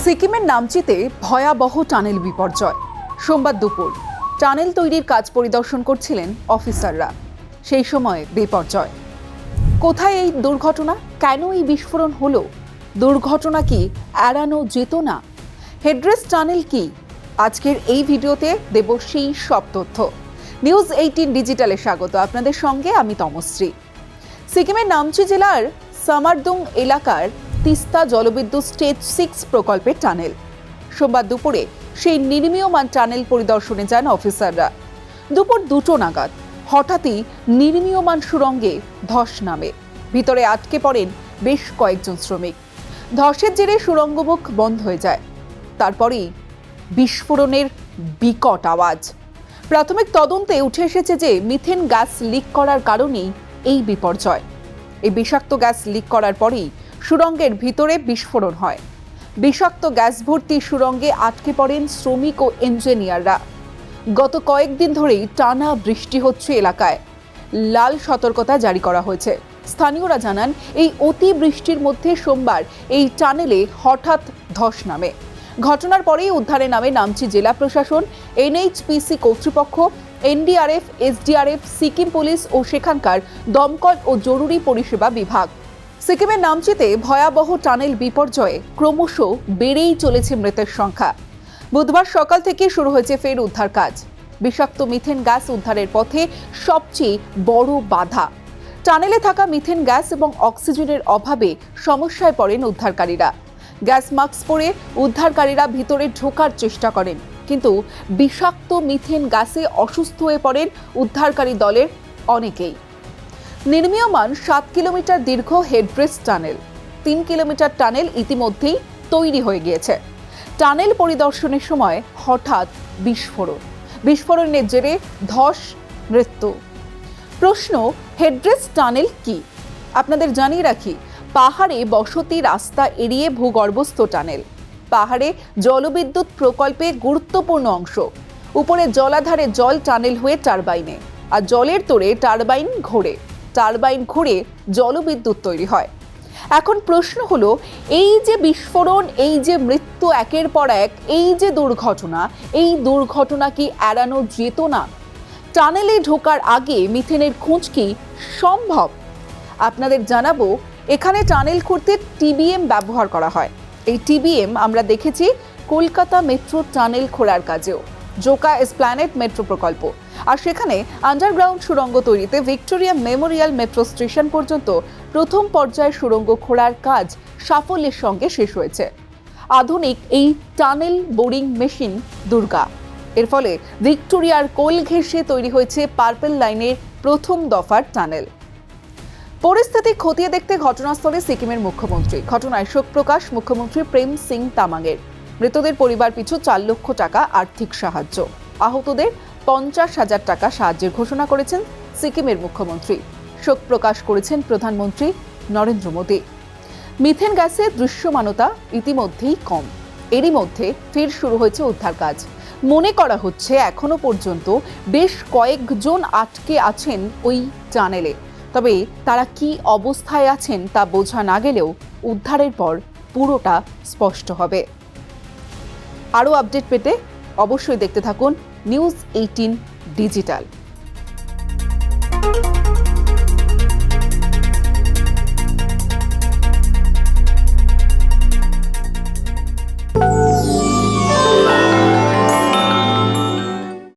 সিকিমের নামচিতে ভয়াবহ টানেল বিপর্যয়। সোমবার দুপুর টানেল তৈরির কাজ পরিদর্শন করছিলেন অফিসাররা, সেই সময় বিপর্যয়। কোথায় এই দুর্ঘটনা, কেন এই বিস্ফোরণ হলো, দুর্ঘটনা কি এড়ানো যেত না, হেডরেস্ট টানেল কি, আজকের এই ভিডিওতে দেব সেই সব তথ্য। নিউজ 18 ডিজিটালে স্বাগত, আপনাদের সঙ্গে আমি তমশ্রী। সিকিমের নামচি জেলার সামারদুং এলাকার তিস্তা জলবিদ্যুৎ স্টেজ 6 প্রকল্পের টানেল। সোমবার দুপুরে সেই নির্মীয়মান টানেল পরিদর্শনে যান অফিসাররা। দুপুর 2টো নাগাদ হঠাৎই নির্মীয়মান সুড়ঙ্গে ধস নামে। ভিতরে আটকে পড়েন বেশ কয়েকজন শ্রমিক। ধসের জেরে সুড়ঙ্গমুখ বন্ধ হয়ে যায়। তারপরেই বিস্ফোরণের বিকট আওয়াজ। প্রাথমিক তদন্তে উঠে এসেছে যে মিথেন গ্যাস লিক করার কারণেই এই বিপর্যয়। এই বিষাক্ত গ্যাস লিক করার পরেই সুড়ঙ্গের ভিতরে বিস্ফোরণ হয়। বিষাক্ত গ্যাস ভর্তি সুড়ঙ্গে আটকে পড়েন শ্রমিক ও ইঞ্জিনিয়াররা। গত কয়েকদিন ধরেই টানা বৃষ্টি হচ্ছে এলাকায়। লাল সতর্কতা জারি করা হয়েছে। স্থানীয়রা জানান, এই অতি বৃষ্টির মধ্যে সোমবার এই টানেলে হঠাৎ ধস নামে। ঘটনার পরেই উদ্ধারে নামে নামচি জেলা প্রশাসন, এনএইচপিসি কর্তৃপক্ষ, এনডিআরএফ, এসডিআরএফ, সিকিম পুলিশ ও সেখানকার দমকল ও জরুরি পরিষেবা বিভাগ। সিকিমের নামচিতে ভয়াবহ টানেল বিপর্যয়ে ক্রমশ বেড়েই চলেছে মৃতের সংখ্যা। বুধবার সকাল থেকে শুরু হয়েছে ফের উদ্ধার কাজ। বিষাক্ত মিথেন গ্যাস উদ্ধারের পথে সবচেয়ে বড় বাধা। টানেলে থাকা মিথেন গ্যাস এবং অক্সিজেনের অভাবে সমস্যায় পড়েন উদ্ধারকারীরা। গ্যাস মাস্ক পরে উদ্ধারকারীরা ভিতরে ঢোকার চেষ্টা করেন, কিন্তু বিষাক্ত মিথেন গ্যাসে অসুস্থ হয়ে পড়েন উদ্ধারকারী দলের অনেকেই। নির্মীয়মান 7 কিলোমিটার দীর্ঘ হেডরেস্ট টানেল, 3 কিলোমিটার টানেল ইতিমধ্যেই তৈরি হয়ে গিয়েছে। টানেল পরিদর্শনের সময় হঠাৎ বিস্ফোরণের জেরে ধস, মৃত্যু। প্রশ্ন, হেডরেস্ট টানেল কি? আপনাদের জানিয়ে রাখি, পাহাড়ে বসতি রাস্তা এড়িয়ে ভূগর্ভস্থ টানেল। পাহাড়ে জলবিদ্যুৎ প্রকল্পে গুরুত্বপূর্ণ অংশ। উপরে জলাধারে জল টানেল হয়ে টারবাইনে, আর জলের তোড়ে টারবাইন ঘুরে জলবিদ্যুৎ তৈরি হয়। এখন প্রশ্ন হলো, এই যে বিস্ফোরণ, এই যে মৃত্যু একের পর এক, এই যে দুর্ঘটনা, এই দুর্ঘটনা কি এড়ানো যেত না? টানেলে ঢোকার আগে মিথেনের খোঁজ কি সম্ভব? আপনাদের জানাবো, এখানে টানেল খুঁড়তে টিবিএম ব্যবহার করা হয়। এই টিবিএম আমরা দেখেছি কলকাতা মেট্রো টানেল খোঁড়ার কাজেও, জোকা এসপ্ল্যানেড মেট্রো প্রকল্প। আর সেখানে আন্ডারগ্রাউন্ড সুড়ঙ্গ তৈরিতে ভিক্টোরিয়া মেমোরিয়াল মেট্রো স্টেশন পর্যন্ত প্রথম পর্যায়ের সুড়ঙ্গ খোঁড়ার কাজ সাফল্যের সঙ্গে শেষ হয়েছে। আধুনিক এই টানেল বোরিং মেশিন দুর্গা। এর ফলে ভিক্টোরিয়ার কোল ঘেঁষে তৈরি হয়েছে পার্পল লাইনের প্রথম দফার টানেল। পরিস্থিতি খতিয়ে দেখতে ঘটনাস্থলে সিকিমের মুখ্যমন্ত্রী। ঘটনায় শোক প্রকাশ মুখ্যমন্ত্রী প্রেম সিং তামাংয়ের। মৃতদের পরিবার পিছু 4 লক্ষ টাকা আর্থিক সাহায্য, আহতদের 50,000 টাকা সাহায্যের ঘোষণা করেছেন সিকিমের মুখ্যমন্ত্রী। শোক প্রকাশ করেছেন প্রধানমন্ত্রী নরেন্দ্র মোদী। মিথেন গ্যাসের দৃশ্যমানতা ইতিমধ্যেই কম। এরই মধ্যে ফের শুরু হয়েছে উদ্ধার কাজ। মনে করা হচ্ছে এখনো পর্যন্ত বেশ কয়েকজন আটকে আছেন ওই টানেলে। তবে তারা কি অবস্থায় আছেন তা বোঝা না গেলেও উদ্ধারের পর পুরোটা স্পষ্ট হবে। আরও আপডেট পেতে অবশ্যই দেখতে থাকুন নিউজ 18 ডিজিটাল।